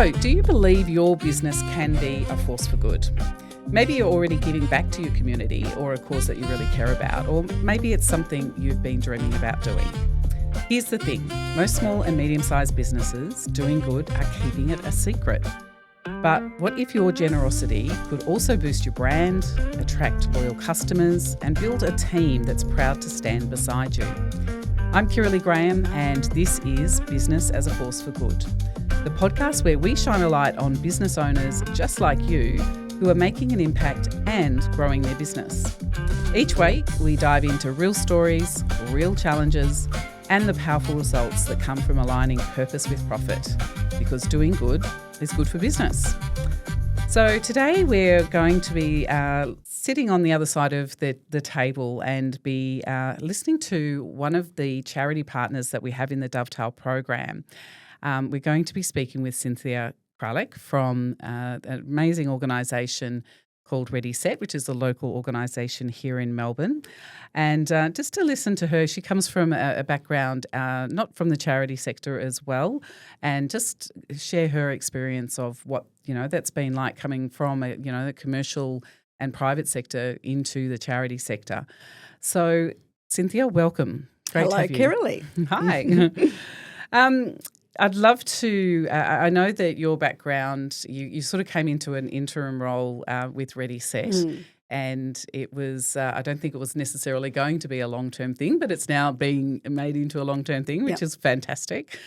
So, do you believe your business can be a force for good? Maybe you're already giving back to your community or a cause that you really care about, or maybe it's something you've been dreaming about doing. Here's the thing, most small and medium-sized businesses doing good are keeping it a secret. But what if your generosity could also boost your brand, attract loyal customers, and build a team that's proud to stand beside you? I'm Kirrily Graham, and this is Business as a Force for Good, the podcast where we shine a light on business owners just like you who are making an impact and growing their business. Each week, we dive into real stories, real challenges, and the powerful results that come from aligning purpose with profit, because doing good is good for business. So today we're going to be sitting on the other side of the table and be listening to one of the charity partners that we have in the Dovetail program. We're going to be speaking with Cynthia Kralik from an amazing organisation called Ready Set, which is a local organisation here in Melbourne. And just to listen to her, she comes from a background not from the charity sector as well, and just share her experience of what, that's been like coming from, the commercial and private sector into the charity sector. So, Cynthia, welcome. Great to have you. Hello, Kirrily. Hi. I'd love to, I know that your background, you sort of came into an interim role with Ready Set and it was, I don't think it was necessarily going to be a long-term thing, but it's now being made into a long-term thing, which is fantastic.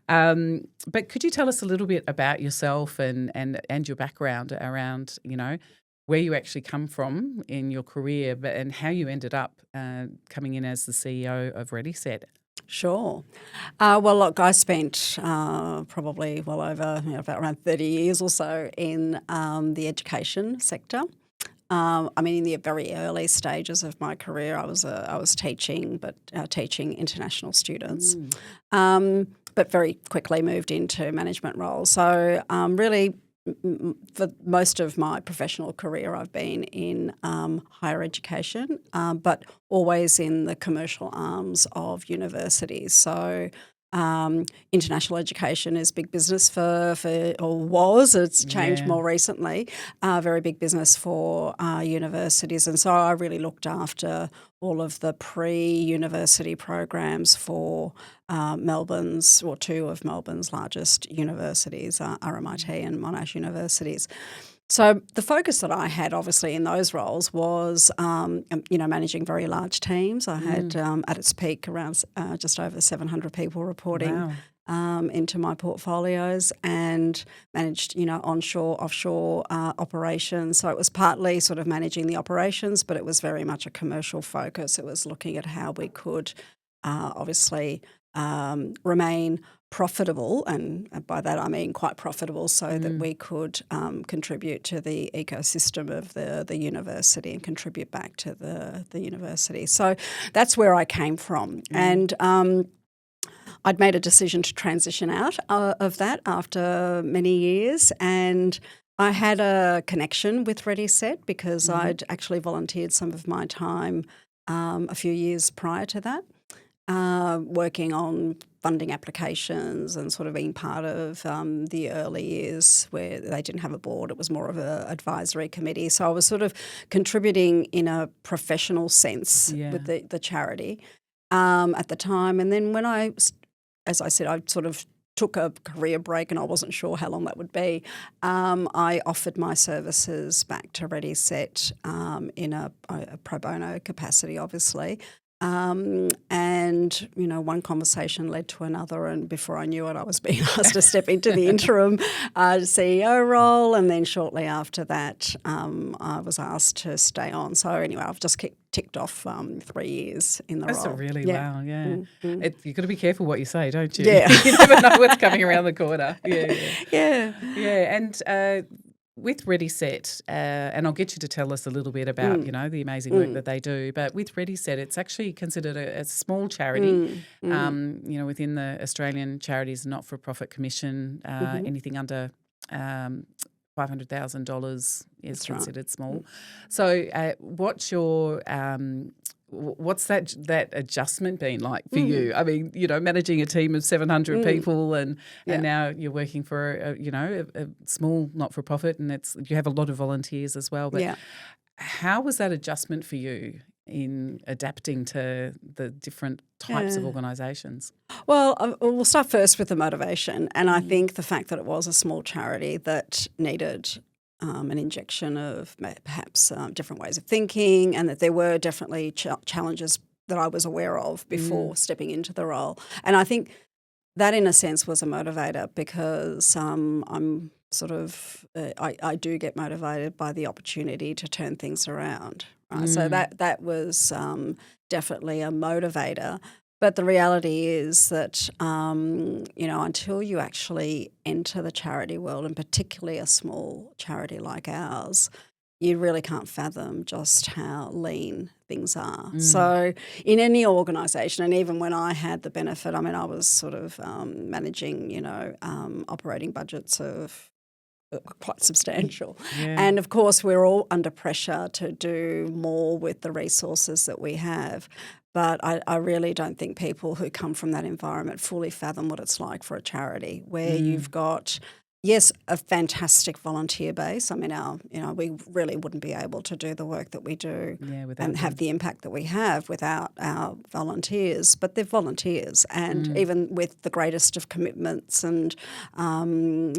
But could you tell us a little bit about yourself and your background around, where you actually come from in your career and how you ended up coming in as the CEO of Ready Set? Sure. Well, look, I spent probably well over about around 30 years or so in the education sector. In the very early stages of my career, I was teaching, but teaching international students, but very quickly moved into management roles. So really, for most of my professional career, I've been in higher education, but always in the commercial arms of universities. So international education is big business for or was. It's changed more recently. Very big business for universities, and so I really looked after all of the pre-university programs for two of Melbourne's largest universities, RMIT and Monash universities. So the focus that I had, obviously, in those roles was, managing very large teams. I had, at its peak, around just over 700 people reporting into my portfolios, and managed, onshore, offshore operations. So it was partly sort of managing the operations, but it was very much a commercial focus. It was looking at how we could, remain profitable, and by that I mean quite profitable, so that we could contribute to the ecosystem of the university and contribute back to the university. So that's where I came from. And I'd made a decision to transition out of that after many years, and I had a connection with Ready Set because I'd actually volunteered some of my time a few years prior to that, working on funding applications and sort of being part of the early years where they didn't have a board. It was more of an advisory committee. So I was sort of contributing in a professional sense with the charity at the time. And then when as I said, I sort of took a career break and I wasn't sure how long that would be. I offered my services back to Ready Set in a pro bono capacity, obviously. One conversation led to another, and before I knew it, I was being asked to step into the interim CEO role, and then shortly after that, I was asked to stay on. So anyway, I've just ticked off 3 years in the role. That's you've got to be careful what you say, don't you? Yeah. You never know what's coming around the corner. Yeah. And with Ready Set, and I'll get you to tell us a little bit about, the amazing work that they do, but with Ready Set, it's actually considered a small charity, within the Australian Charities Not-for-Profit Commission, anything under $500,000 is That's right. considered small. So what's that adjustment been like for you? I mean, managing a team of 700 people and now you're working for a small not-for-profit, and you have a lot of volunteers as well. But how was that adjustment for you in adapting to the different types of organisations? Well, we'll start first with the motivation, and I think the fact that it was a small charity that needed an injection of perhaps different ways of thinking, and that there were definitely challenges that I was aware of before stepping into the role. And I think that in a sense was a motivator, because I'm sort of I do get motivated by the opportunity to turn things around. Right? So that was definitely a motivator. But the reality is that, until you actually enter the charity world, and particularly a small charity like ours, you really can't fathom just how lean things are. So in any organisation, and even when I had the benefit, I was sort of managing, operating budgets of quite substantial. And of course, we're all under pressure to do more with the resources that we have. But I really don't think people who come from that environment fully fathom what it's like for a charity, where you've got, yes, a fantastic volunteer base. We really wouldn't be able to do the work that we do and have the impact that we have without our volunteers. But they're volunteers, and even with the greatest of commitments and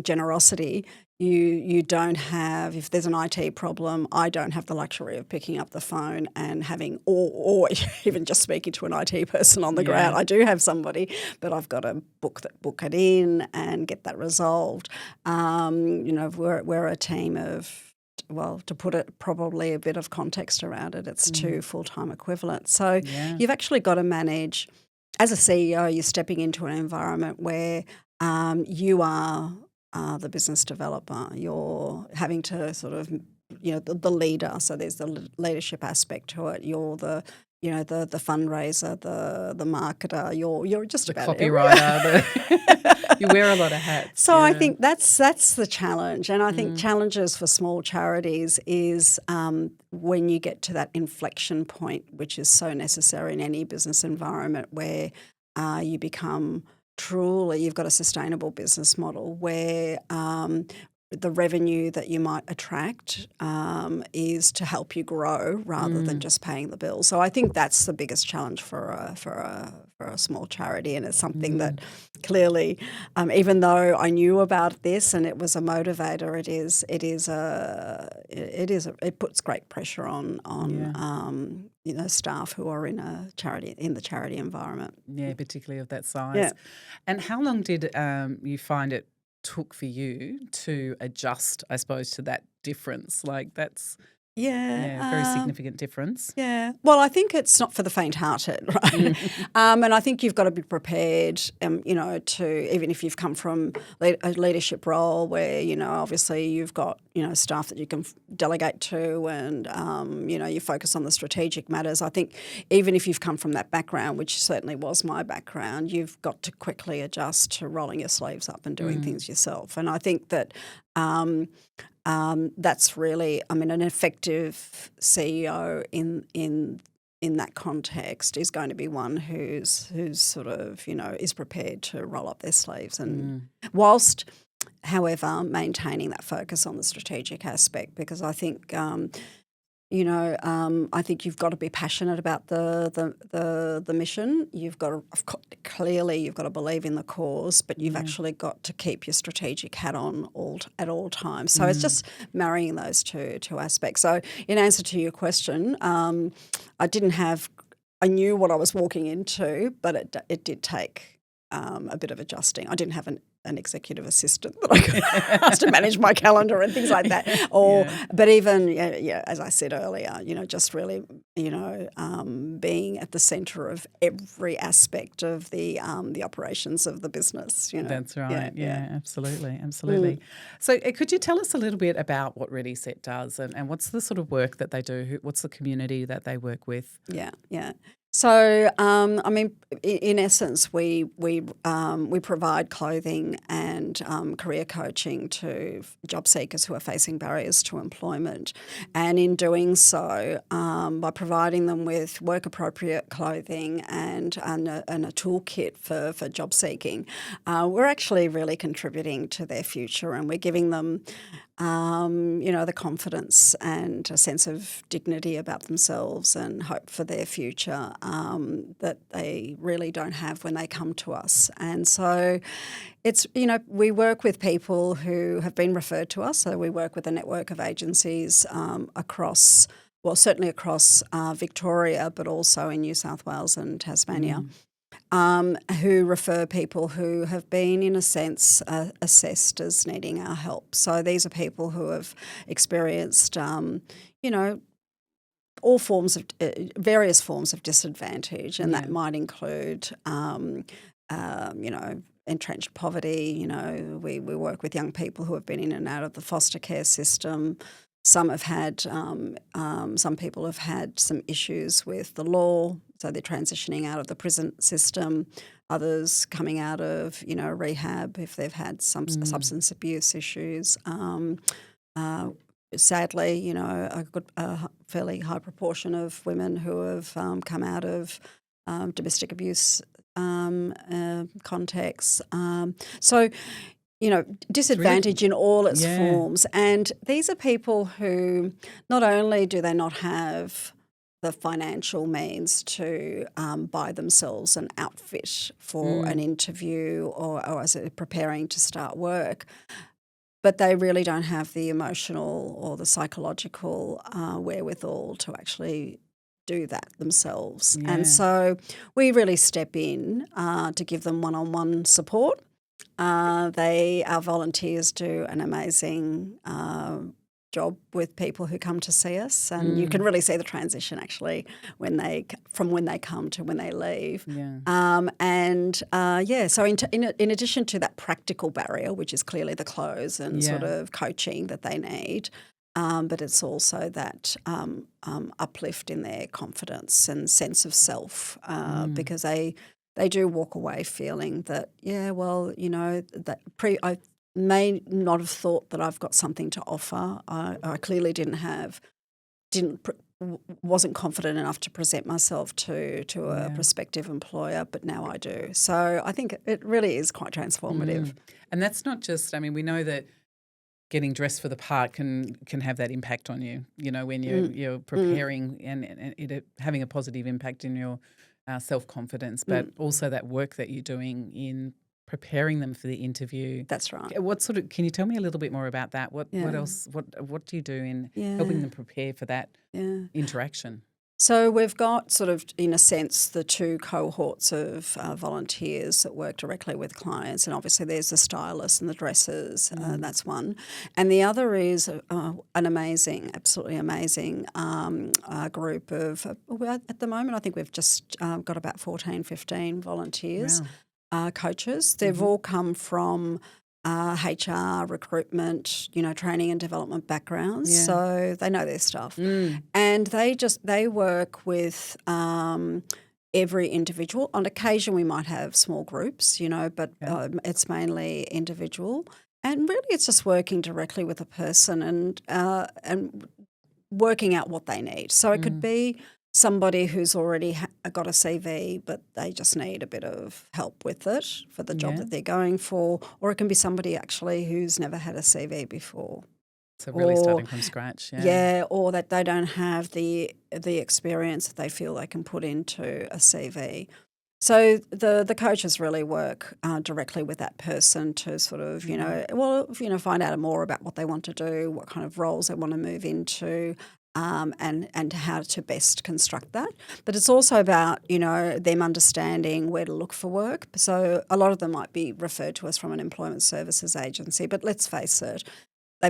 generosity, you don't have, if there's an IT problem, I don't have the luxury of picking up the phone and having, or even just speaking to an IT person on the ground. I do have somebody, but I've got to book it in and get that resolved. We're a team of, well, to put it probably a bit of context around it, it's 2 full-time equivalents. So you've actually got to manage, as a CEO, you're stepping into an environment where you are the business developer. You're having to sort of, the leader. So there's the leadership aspect to it. You're the fundraiser, the marketer. You're just about the copywriter. You wear a lot of hats. So I think that's the challenge, and I think challenges for small charities is when you get to that inflection point, which is so necessary in any business environment, where you become truly, you've got a sustainable business model where the revenue that you might attract is to help you grow rather than just paying the bills. So I think that's the biggest challenge for a small charity, and it's something that clearly, even though I knew about this and it was a motivator, it puts great pressure on staff who are in the charity environment. Yeah, particularly of that size. Yeah. And how long did you find it took for you to adjust, I suppose, to that difference? Like that's a very significant difference. Yeah. Well, I think it's not for the faint-hearted, right? And I think you've got to be prepared, to, even if you've come from a leadership role where, obviously you've got, staff that you can delegate to and, you focus on the strategic matters. I think even if you've come from that background, which certainly was my background, you've got to quickly adjust to rolling your sleeves up and doing things yourself. And I think that that's really, an effective CEO in that context is going to be one who's sort of, is prepared to roll up their sleeves and whilst, however, maintaining that focus on the strategic aspect, because I think I think you've got to be passionate about the mission. You've got to believe in the cause, but you've actually got to keep your strategic hat on at all times. So it's just marrying those two aspects. So in answer to your question, I knew what I was walking into, but it did take a bit of adjusting. I didn't have an executive assistant that I could ask to manage my calendar and things like that. But even, as I said earlier, just really, being at the centre of every aspect of the operations of the business. That's right. Yeah, absolutely. So could you tell us a little bit about what Ready Set does and what's the sort of work that they do? What's the community that they work with? Yeah. So, I mean, in essence, we provide clothing and career coaching to job seekers who are facing barriers to employment, and in doing so, by providing them with work-appropriate clothing and a toolkit for job seeking, we're actually really contributing to their future, and we're giving them the confidence and a sense of dignity about themselves and hope for their future that they really don't have when they come to us. And so it's, we work with people who have been referred to us. So we work with a network of agencies across, well, certainly across Victoria, but also in New South Wales and Tasmania. Who refer people who have been, in a sense, assessed as needing our help. So these are people who have experienced, all forms of various forms of disadvantage, and that might include, entrenched poverty. We work with young people who have been in and out of the foster care system. Some have had, some people have had some issues with the law, so they're transitioning out of the prison system. Others coming out of, rehab if they've had some substance abuse issues. Sadly, a fairly high proportion of women who have come out of domestic abuse contexts. Disadvantage in all its forms. And these are people who not only do they not have the financial means to buy themselves an outfit for an interview or as they're preparing to start work, but they really don't have the emotional or the psychological wherewithal to actually do that themselves. Yeah. And so we really step in to give them one-on-one support. Our volunteers do an amazing job with people who come to see us, and you can really see the transition actually from when they come to when they leave. So in addition to that practical barrier, which is clearly the clothes and sort of coaching that they need, but it's also that uplift in their confidence and sense of self because they do walk away feeling that, I may not have thought that I've got something to offer. I clearly wasn't confident enough to present myself to a prospective employer, but now I do. So I think it really is quite transformative. And that's not just, we know that getting dressed for the part can have that impact on you, when you're preparing and it having a positive impact in your self-confidence, but also that work that you're doing in preparing them for the interview. That's right. Can you tell me a little bit more about that? What else, what do you do in helping them prepare for that interaction? So we've got sort of, in a sense, the two cohorts of volunteers that work directly with clients, and obviously there's the stylists and the dressers, that's one. And the other is an absolutely amazing group of, at the moment I think we've just got about 14, 15 volunteers, coaches. They've all come from HR, recruitment, training and development backgrounds, so they know their stuff. And they work with every individual. On occasion we might have small groups, but it's mainly individual. And really it's just working directly with a person and working out what they need. So it could be somebody who's already got a CV, but they just need a bit of help with it for the job that they're going for, or it can be somebody actually who's never had a CV before. So really starting from scratch, or that they don't have the experience that they feel they can put into a CV. So the coaches really work directly with that person to sort of, find out more about what they want to do, what kind of roles they want to move into, and how to best construct that. But it's also about, them understanding where to look for work. So a lot of them might be referred to us from an employment services agency, but let's face it, they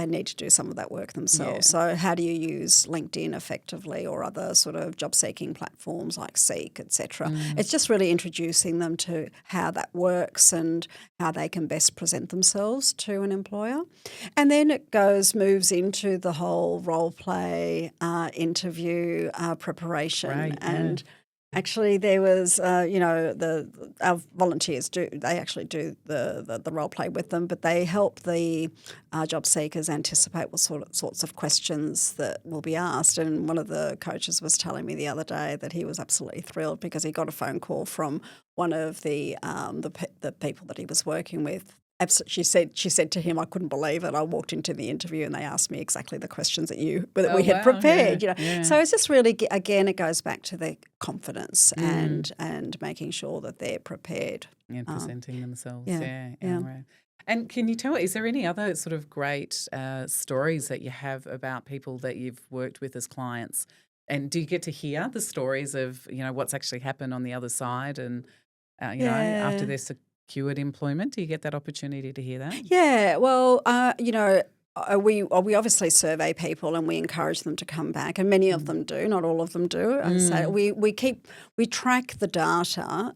need to do some of that work themselves. So how do you use LinkedIn effectively, or other sort of job seeking platforms like Seek, etc. It's just really introducing them to how that works and how they can best present themselves to an employer. And then it moves into the whole role play, interview preparation. Right, and actually, there was, our volunteers actually do the role play with them, but they help the job seekers anticipate what sorts of questions that will be asked. And one of the coaches was telling me the other day that he was absolutely thrilled because he got a phone call from one of the people that he was working with. She said to him, "I couldn't believe it. I walked into the interview and they asked me exactly the questions that we had prepared." So it's just really, again, it goes back to the confidence and making sure that they're prepared and presenting themselves. Yeah. Right. And can you tell, is there any other sort of great stories that you have about people that you've worked with as clients? And do you get to hear the stories of what's actually happened on the other side and after they're secured employment? Do you get that opportunity to hear that? Yeah, well, we obviously survey people and we encourage them to come back, and many of them do, not all of them do. So we track the data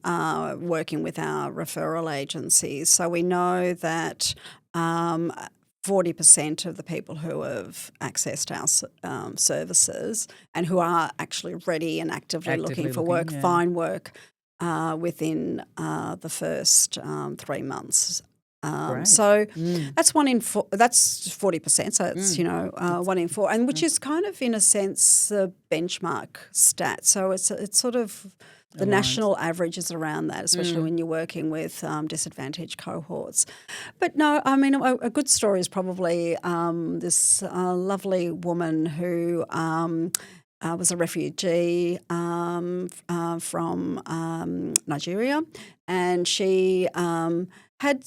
working with our referral agencies, so we know that 40% of the people who have accessed our services and who are actually ready and actively looking for work find work within the first 3 months. So that's 1 in 4. That's 40%. So it's 1 in 4, and which is kind of in a sense the benchmark stat. So it's sort of the national average is around that, especially when you're working with disadvantaged cohorts. But no, I mean a good story is probably this lovely woman who was a refugee from Nigeria, and she had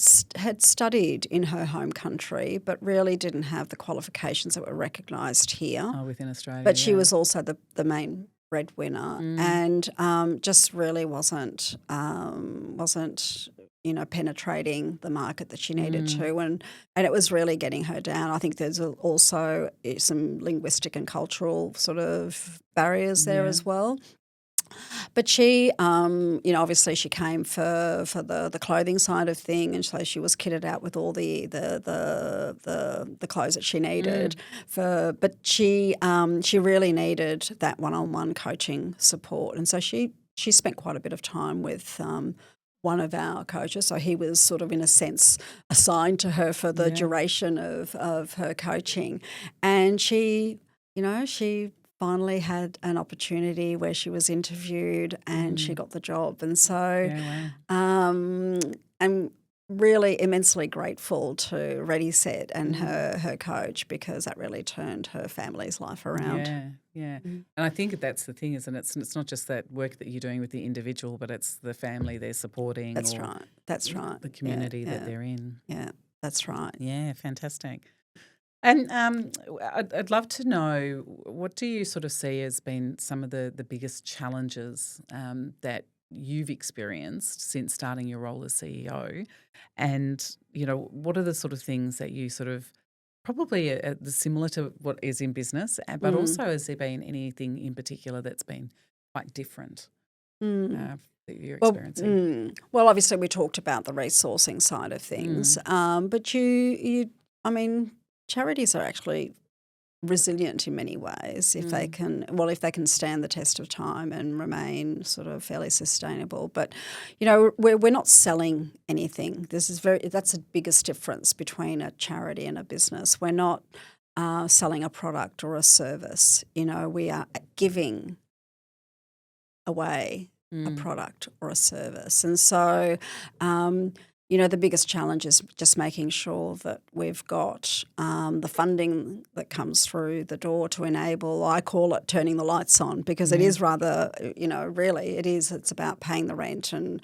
studied in her home country, but really didn't have the qualifications that were recognised here. Oh, within Australia. But she was also the main breadwinner, and just really wasn't penetrating the market that she needed to, and it was really getting her down. I think there's also some linguistic and cultural sort of barriers there as well. But she, obviously she came for the clothing side of thing, and so she was kitted out with all the clothes that she needed. But she really needed that one-on-one coaching support, and so she spent quite a bit of time with one of our coaches. So he was sort of in a sense assigned to her for the duration of her coaching, and she finally had an opportunity where she was interviewed and she got the job. And so I'm really immensely grateful to Ready Set and her coach, because that really turned her family's life around. Yeah. And I think that's the thing, isn't it? It's not just that work that you're doing with the individual, but it's the family they're supporting. That's right. The community that they're in. Yeah, that's right. Yeah, fantastic. And I'd love to know, what do you sort of see as been some of the biggest challenges that you've experienced since starting your role as CEO? And, what are the sort of things that you sort of probably are similar to what is in business, but also has there been anything in particular that's been quite different that you're experiencing? Well, obviously we talked about the resourcing side of things, but charities are actually resilient in many ways if they can stand the test of time and remain sort of fairly sustainable. But we're not selling anything. That's the biggest difference between a charity and a business. We're not selling a product or a service. We are giving away a product or a service, and so the biggest challenge is just making sure that we've got the funding that comes through the door to enable, I call it turning the lights on, because it is rather, really it is. It's about paying the rent and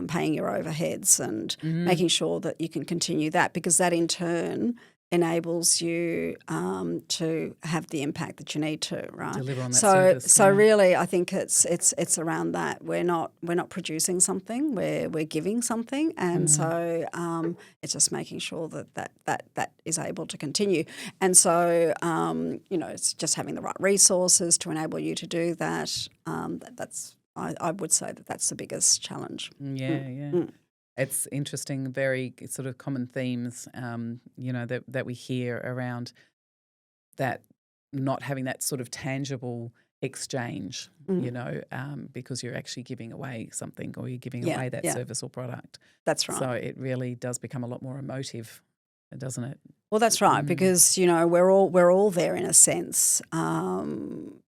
paying your overheads and making sure that you can continue that, because that in turn enables you to have the impact that you need to, right? Deliver on that so service. so yeah. really, I think it's around that. We're not producing something, we're giving something, and so it's just making sure that is able to continue. And so it's just having the right resources to enable you to do that. I would say that's the biggest challenge. Yeah. It's interesting, very sort of common themes, that we hear around that, not having that sort of tangible exchange, because you're actually giving away something, or you're giving away that service or product. That's right. So it really does become a lot more emotive, doesn't it? Well, that's right, because we're all there in a sense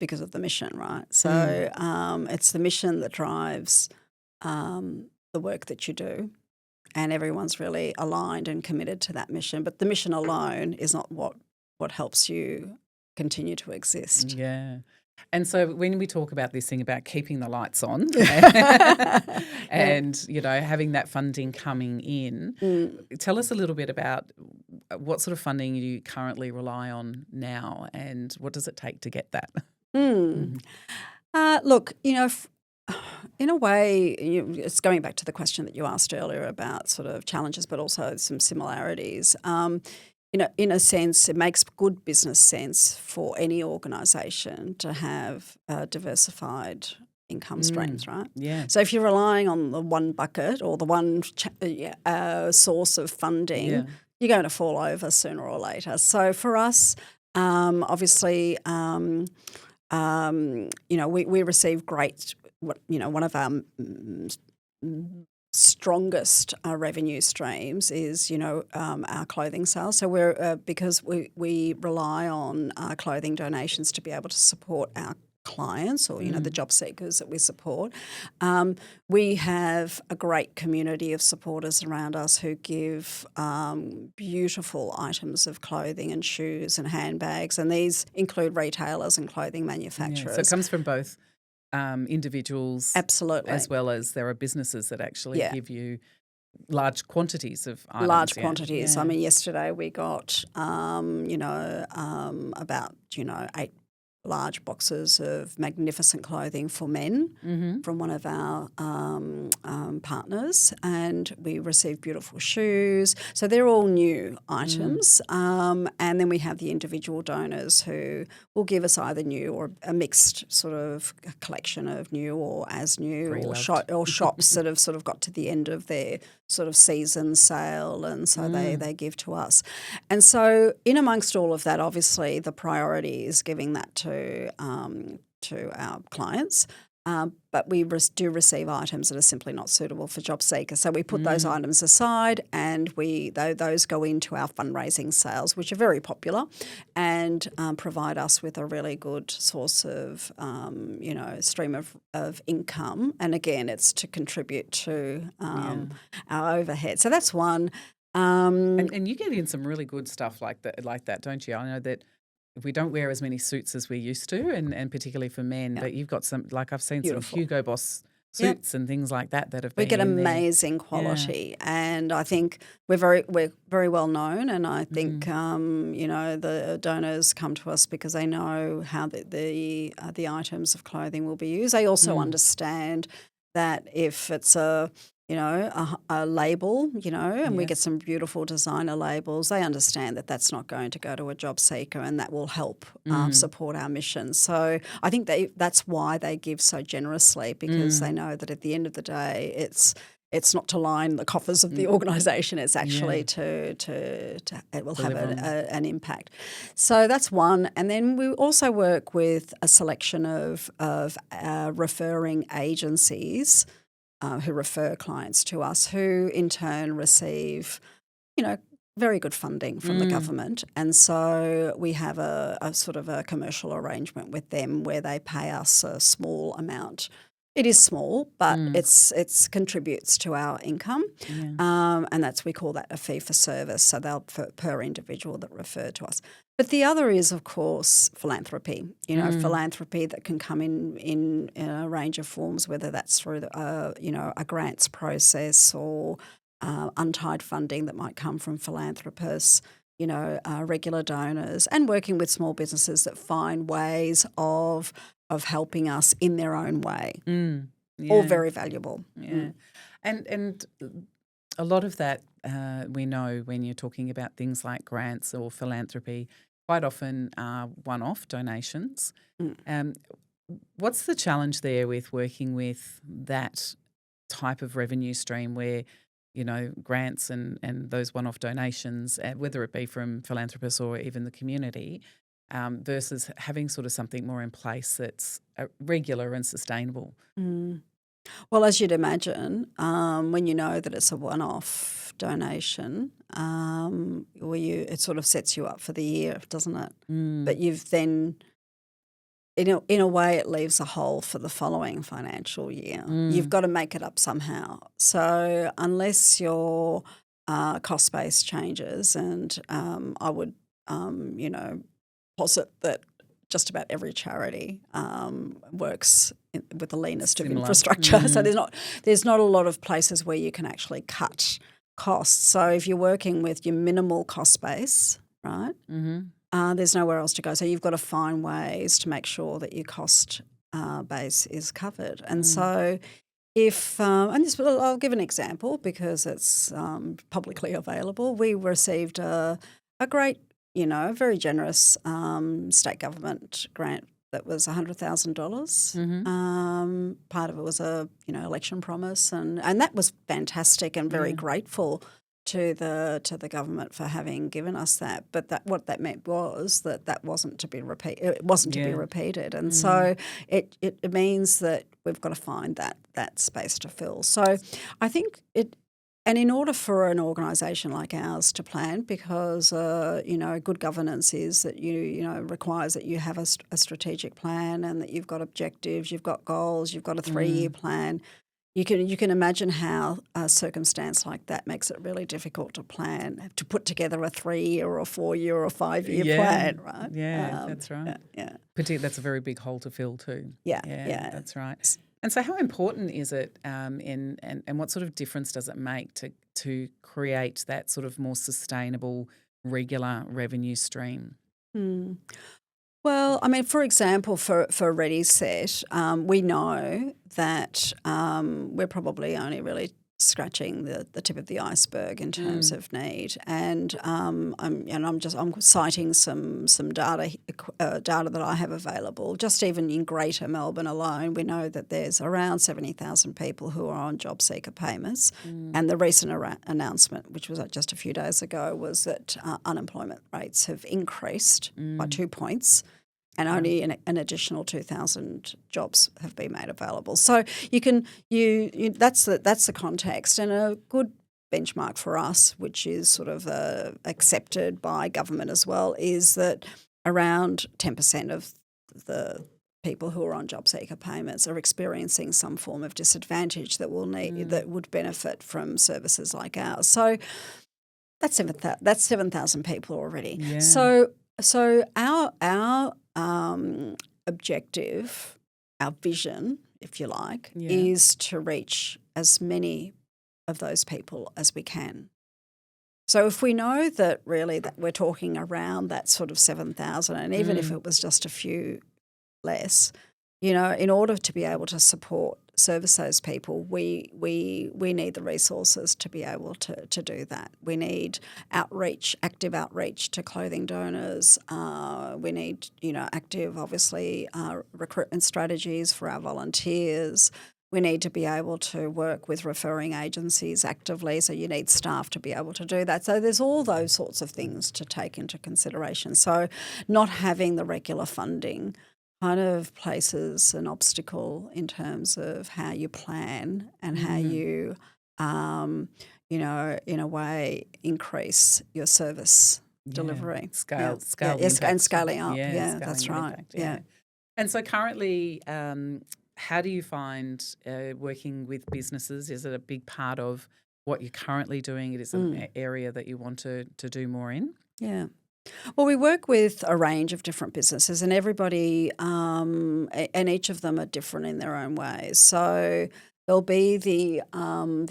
because of the mission, right? So it's the mission that drives the work that you do, and everyone's really aligned and committed to that mission. But the mission alone is not what helps you continue to exist. Yeah. And so when we talk about this thing about keeping the lights on and, having that funding coming in, tell us a little bit about what sort of funding you currently rely on now, and what does it take to get that? Look, in a way, it's going back to the question that you asked earlier about sort of challenges, but also some similarities. In a sense, it makes good business sense for any organisation to have diversified income streams, right? Yeah. So if you're relying on the one bucket or the one source of funding, you're going to fall over sooner or later. So for us, obviously, we receive great. One of our strongest revenue streams is, our clothing sales. So we're because we rely on clothing donations to be able to support our clients, or the job seekers that we support. We have a great community of supporters around us who give beautiful items of clothing and shoes and handbags, and these include retailers and clothing manufacturers. So it comes from both individuals, absolutely, as well as there are businesses that actually give you large quantities of items. Large quantities. I mean, yesterday we got about 8 large boxes of magnificent clothing for men from one of our partners, and we received beautiful shoes. So they're all new items, and then we have the individual donors who will give us either new or a mixed sort of collection of new or as new, or shops that have sort of got to the end of their sort of season sale, and so they give to us. And so in amongst all of that, obviously the priority is giving that to our clients, but we do receive items that are simply not suitable for job seekers. So we put those items aside, and those go into our fundraising sales, which are very popular, and provide us with a really good source of stream of income. And again, it's to contribute to our overhead. So that's one. And you get in some really good stuff like that, don't you? I know that we don't wear as many suits as we used to, and particularly for men, but you've got some, like I've seen beautiful. Some Hugo Boss suits and things like that have been. We get amazing quality, and I think we're very well known, and I think the donors come to us because they know how the items of clothing will be used. They also understand that if it's a label, and we get some beautiful designer labels, they understand that that's not going to go to a job seeker, and that will help support our mission. So I think that's why they give so generously, because they know that at the end of the day, it's not to line the coffers of the organisation. It's actually it will have an impact. So that's one. And then we also work with a selection of referring agencies who refer clients to us, who in turn receive, very good funding from the government. And so we have a sort of a commercial arrangement with them where they pay us a small amount. It is small, but it's contributes to our income, and we call that a fee for service. So they'll per individual that refer to us. But the other is, of course, philanthropy. Philanthropy that can come in a range of forms, whether that's through a grants process or untied funding that might come from philanthropists. regular donors, and working with small businesses that find ways of helping us in their own way. All very valuable. Yeah. And a lot of that we know when you're talking about things like grants or philanthropy, quite often are one-off donations. What's the challenge there with working with that type of revenue stream where, grants and those one-off donations, whether it be from philanthropists or even the community, versus having sort of something more in place that's regular and sustainable? Well, as you'd imagine, when you know that it's a one-off donation, it sort of sets you up for the year, doesn't it? But you've then, in a way, it leaves a hole for the following financial year. You've got to make it up somehow. So unless your cost base changes, and I would, posit that just about every charity works with the leanest of infrastructure. So there's not a lot of places where you can actually cut costs. So if you're working with your minimal cost base, right, there's nowhere else to go. So you've got to find ways to make sure that your cost base is covered. And so I'll give an example because it's publicly available. We received a great, very generous state government grant that was $100,000. Part of it was a election promise, and that was fantastic and very grateful to the government for having given us that. But what that meant was that wasn't to be repeated. It wasn't to be repeated, and so it means that we've got to find that space to fill. So I think it. And in order for an organisation like ours to plan, because good governance is that requires that you have a strategic plan and that you've got objectives, you've got goals, you've got a 3-year plan. You can imagine how a circumstance like that makes it really difficult to plan, to put together a 3-year or a 4-year or a 5-year plan, right? Yeah, that's right. Yeah. Particularly, that's a very big hole to fill too. Yeah. That's right. And so how important is it and what sort of difference does it make to create that sort of more sustainable, regular revenue stream? Well, I mean, for example, for Ready Set, we know that we're probably only really scratching the tip of the iceberg in terms of need, and I'm citing some data that I have available. Just even in Greater Melbourne alone, we know that there's around 70,000 people who are on job seeker payments, and the recent announcement, which was just a few days ago, was that unemployment rates have increased by 2 points. And only an additional 2,000 jobs have been made available. So that's the context, and a good benchmark for us, which is sort of accepted by government as well, is that around 10% of the people who are on job seeker payments are experiencing some form of disadvantage that would benefit from services like ours. So that's 7,000 people already. Yeah. So our objective, our vision, if you like, is to reach as many of those people as we can. So if we know that really that we're talking around that sort of 7,000, and even if it was just a few less, in order to be able to service those people, we need the resources to be able to do that. We need active outreach to clothing donors. We need, active, obviously, recruitment strategies for our volunteers. We need to be able to work with referring agencies actively, so you need staff to be able to do that. So there's all those sorts of things to take into consideration. So not having the regular funding kind of places an obstacle in terms of how you plan and how you, in a way, increase your service delivery. Scale and scaling up. Scaling That's right. Impact, yeah. And so currently, how do you find working with businesses? Is it a big part of what you're currently doing? It is an area that you want to do more in? Yeah. Well, we work with a range of different businesses, and everybody, and each of them are different in their own ways. So there'll be the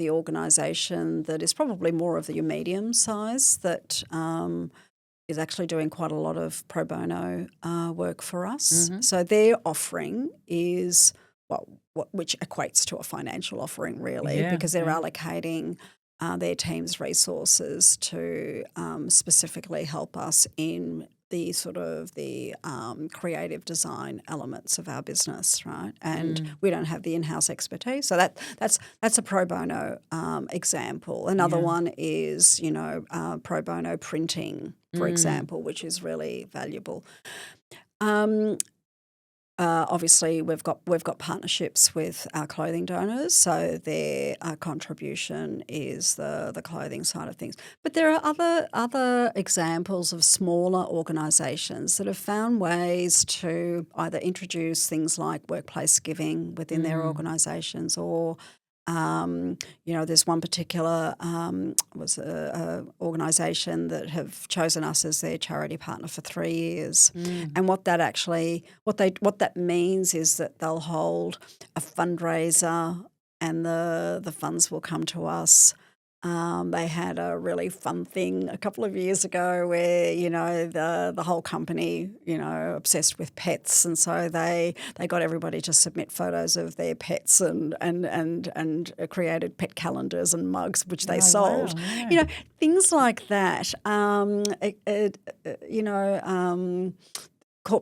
organisation that is probably more of your medium size that is actually doing quite a lot of pro bono work for us. So their offering is which equates to a financial offering, really, because they're allocating their team's resources to specifically help us in the sort of the creative design elements of our business, right? And we don't have the in-house expertise, so that's a pro bono example. Another one is pro bono printing, for example, which is really valuable. Obviously, we've got partnerships with our clothing donors, so their contribution is the clothing side of things. But there are other examples of smaller organisations that have found ways to either introduce things like workplace giving within their organisations, or there's one particular organisation that have chosen us as their charity partner for 3 years, and what that means is that they'll hold a fundraiser, and the funds will come to us. They had a really fun thing a couple of years ago where, the whole company, obsessed with pets, and so they got everybody to submit photos of their pets and created pet calendars and mugs, which they sold. Wow, yeah. Things like that.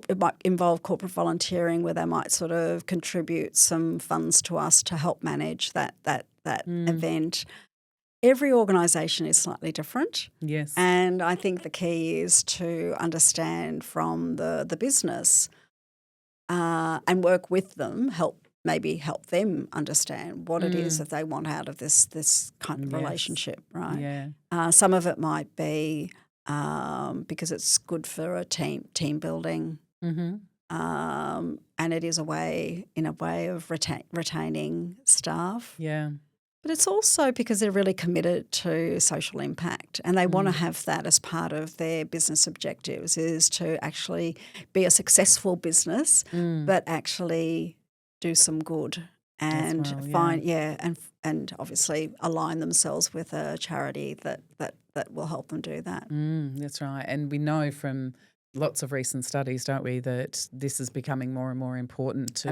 It might involve corporate volunteering, where they might sort of contribute some funds to us to help manage that event. Every organisation is slightly different. Yes. And I think the key is to understand from the business and work with them, help them understand what it is that they want out of this kind of relationship, right? Yeah. Some of it might be because it's good for a team building, and it is a way of retaining staff. Yeah. But it's also because they're really committed to social impact, and they want to have that as part of their business objectives, is to actually be a successful business, but actually do some good and and obviously align themselves with a charity that will help them do that. That's right. And we know from lots of recent studies, don't we, that this is becoming more and more important to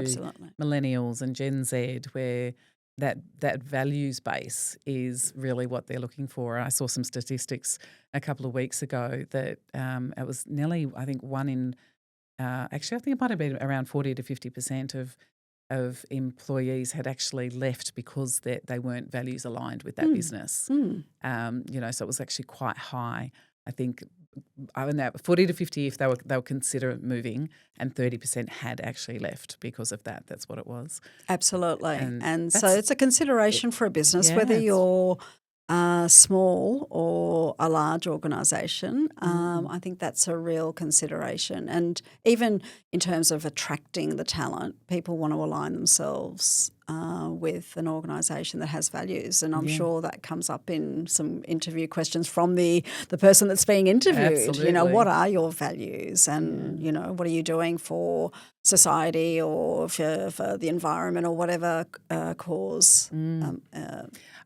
millennials and Gen Z, where that values base is really what they're looking for. I saw some statistics a couple of weeks ago that it was nearly, I think, one in actually I think it might have been around 40 to 50% of employees had actually left because they weren't values aligned with that business. So it was actually quite high. I think 40 to 50 if they'll consider moving, and 30% had actually left because of that. That's what it was. Absolutely. And so it's a consideration for a business, whether you're small or a large organisation. I think that's a real consideration. And even in terms of attracting the talent, people want to align themselves with an organisation that has values. And I'm sure that comes up in some interview questions from the person that's being interviewed. Absolutely. What are your values, and, what are you doing for society or for the environment or whatever cause.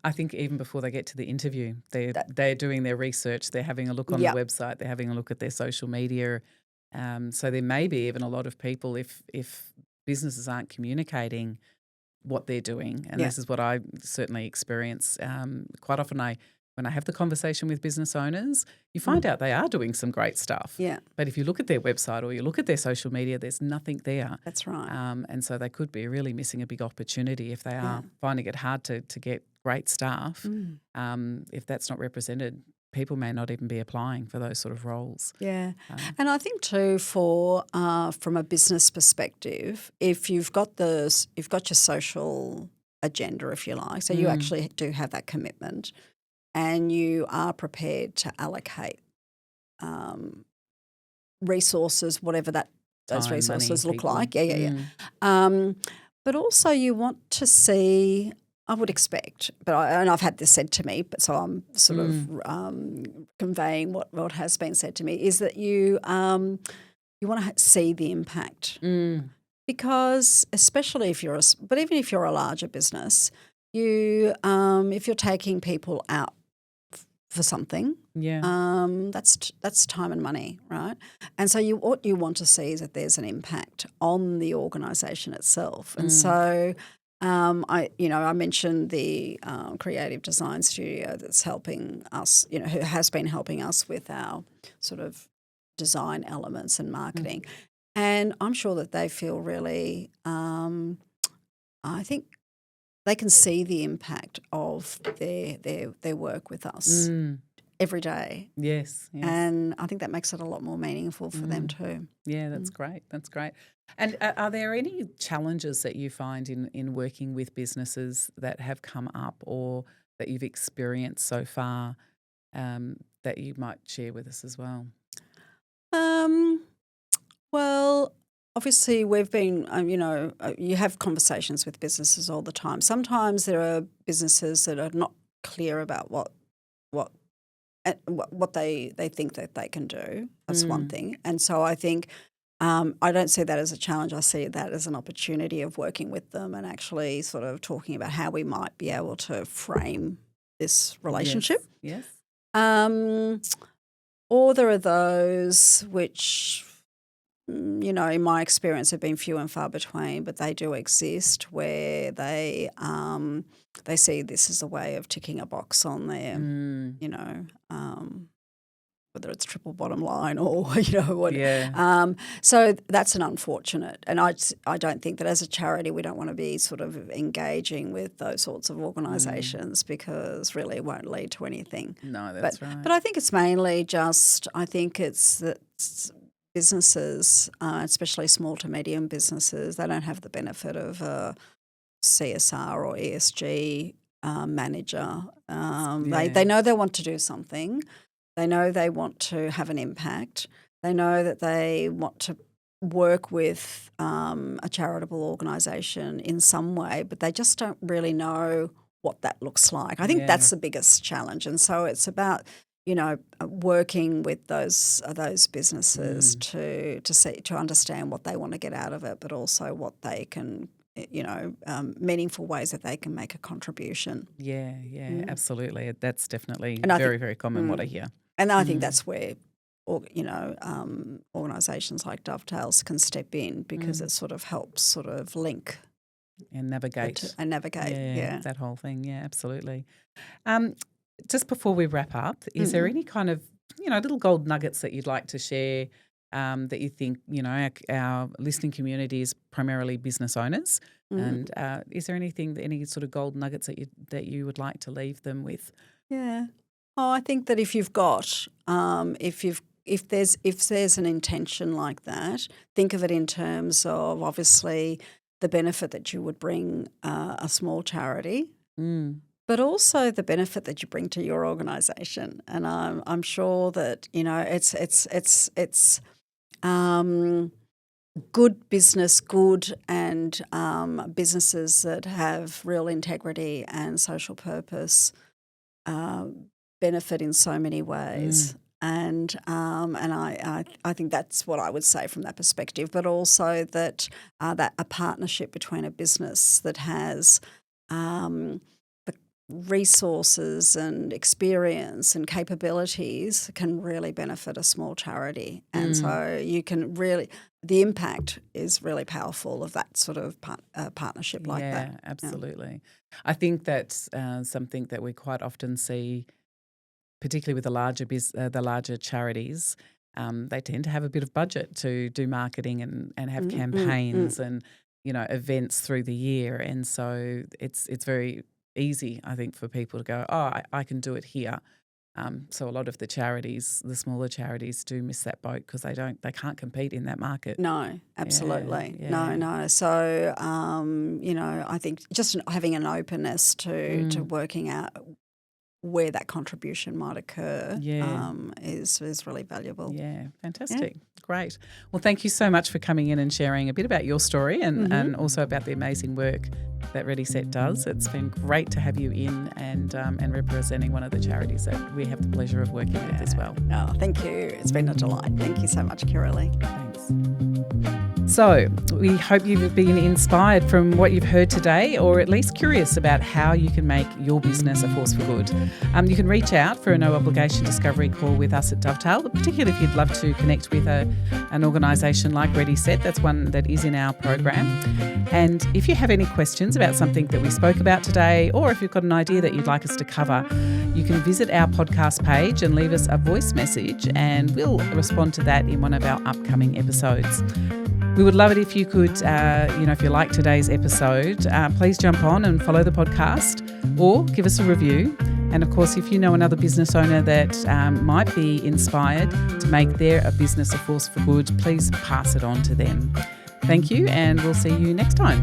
I think even before they get to the interview, they're doing their research, they're having a look on the website, they're having a look at their social media. So there may be even a lot of people, if businesses aren't communicating what they're doing, and this is what I certainly experience quite often. When I have the conversation with business owners, you find out they are doing some great stuff. Yeah. But if you look at their website or you look at their social media, there's nothing there. That's right. And so they could be really missing a big opportunity if they are finding it hard to get great staff. If that's not represented, people may not even be applying for those sort of roles. Yeah. And I think too, from a business perspective, if you've got your social agenda, if you like, so you actually do have that commitment, and you are prepared to allocate resources, whatever those resources look like. But also you want to see, I would expect, and I've had this said to me, but so I'm sort of conveying what has been said to me, is that you want to see the impact. Because especially if but even if you're a larger business, if you're taking people out for something. Yeah. That's time and money, right? And so what you want to see is that there's an impact on the organisation itself. And so I mentioned the creative design studio that's helping us, who has been helping us with our sort of design elements and marketing. And I'm sure that they feel really, I think they can see the impact of their work with us every day. Yes. And I think that makes it a lot more meaningful for them too. Yeah, that's great. That's great. And are there any challenges that you find in working with businesses that have come up or that you've experienced so far that you might share with us as well? Well, obviously we've been, you have conversations with businesses all the time. Sometimes there are businesses that are not clear about what they think that they can do. That's one thing. And so I think I don't see that as a challenge. I see that as an opportunity of working with them and actually sort of talking about how we might be able to frame this relationship. Yes. Or there are those which, in my experience have been few and far between, but they do exist where they see this as a way of ticking a box on their, whether it's triple bottom line or, what. Yeah. So that's an unfortunate. And I don't think that as a charity we don't want to be sort of engaging with those sorts of organisations because really it won't lead to anything. No, that's right. But I think it's mainly just, it's that businesses, especially small to medium businesses, they don't have the benefit of a CSR or ESG manager. They know they want to do something. They know they want to have an impact. They know that they want to work with a charitable organisation in some way, but they just don't really know what that looks like. I think that's the biggest challenge. And so it's about working with those businesses to understand what they want to get out of it, but also what they can, meaningful ways that they can make a contribution. Yeah, absolutely. That's definitely very, very common what I hear. And I think that's where, organisations like Dovetails can step in because it sort of helps sort of link. And navigate. That whole thing. Yeah, absolutely. Just before we wrap up, is there any kind of, little gold nuggets that you'd like to share that you think, our listening community is primarily business owners? And is there any sort of gold nuggets that you would like to leave them with? Yeah. Oh, I think that if you've got, if there's an intention like that, think of it in terms of obviously the benefit that you would bring a small charity. But also the benefit that you bring to your organisation, and I'm sure that it's good business, and businesses that have real integrity and social purpose benefit in so many ways. And I think that's what I would say from that perspective. But also that a partnership between a business that has resources and experience and capabilities can really benefit a small charity. And so you can really, the impact is really powerful of that sort of partnership like that. Yeah, absolutely. I think that's something that we quite often see, particularly with the larger charities. They tend to have a bit of budget to do marketing and have campaigns and, events through the year. And so it's very easy, I think, for people to go, I can do it here. So a lot of the charities, the smaller charities, do miss that boat because they can't compete in that market. No, absolutely. No. So, I think just having an openness to working out where that contribution might occur is really valuable. Yeah, fantastic. Great. Well, thank you so much for coming in and sharing a bit about your story and also about the amazing work that Ready Set does. It's been great to have you in and representing one of the charities that we have the pleasure of working with as well. Oh, thank you. It's been a delight. Thank you so much, Kirrily. Thanks. So we hope you've been inspired from what you've heard today, or at least curious about how you can make your business a force for good. You can reach out for a no obligation discovery call with us at Dovetail, particularly if you'd love to connect with an organisation like Ready Set. That's one that is in our program. And if you have any questions about something that we spoke about today, or if you've got an idea that you'd like us to cover, you can visit our podcast page and leave us a voice message, and we'll respond to that in one of our upcoming episodes. We would love it if you could, if you like today's episode, please jump on and follow the podcast or give us a review. And of course, if you know another business owner that might be inspired to make their business a force for good, please pass it on to them. Thank you, and we'll see you next time.